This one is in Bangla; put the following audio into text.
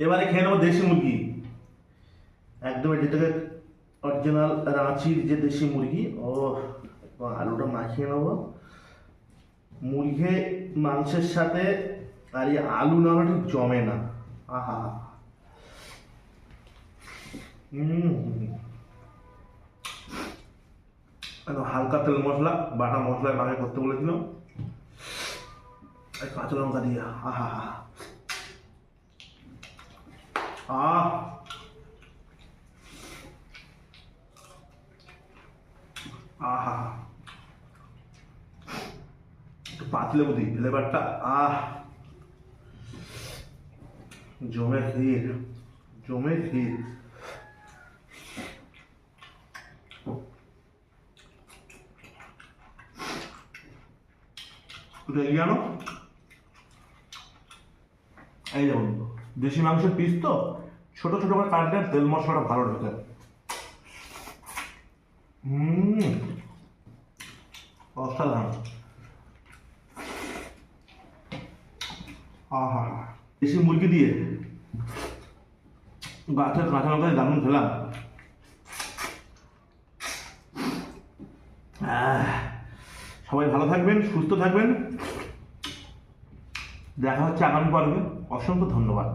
এবারে খেয়ে নেবো দেশি মুরগি, একদম যেটাকে অরিজিনাল রাঁচির যে দেশি মুরগি। ও আলুটা মাখিয়ে নেবো মুরগি মাংসের সাথে, আর এই আলু না হলে ঠিক জমে না। আহা, একদম হালকা তেল মশলা, বাটা মশলায় মাখে করতে বলেছিল, কাঁচা লঙ্কা দিয়ে। আহা আহ আহা, একটু পাতলে বুঝি ফ্লেভারটা। জমে ক্ষীর, জমে ক্ষীর। জানো এই যেমন দেশি মাংসের পিস তো ছোট ছোট করে কাটলে তেল মশলাটা ভালো ঢোকে। অসাধারণ। আহা, দেশি মুরগি দিয়ে গাছের কাঁচা লঙ্কায় দারুণ খেলাম। সবাই ভালো থাকবেন, সুস্থ থাকবেন, দেখা হচ্ছে আগামী পর্বে। অসংখ্য ধন্যবাদ।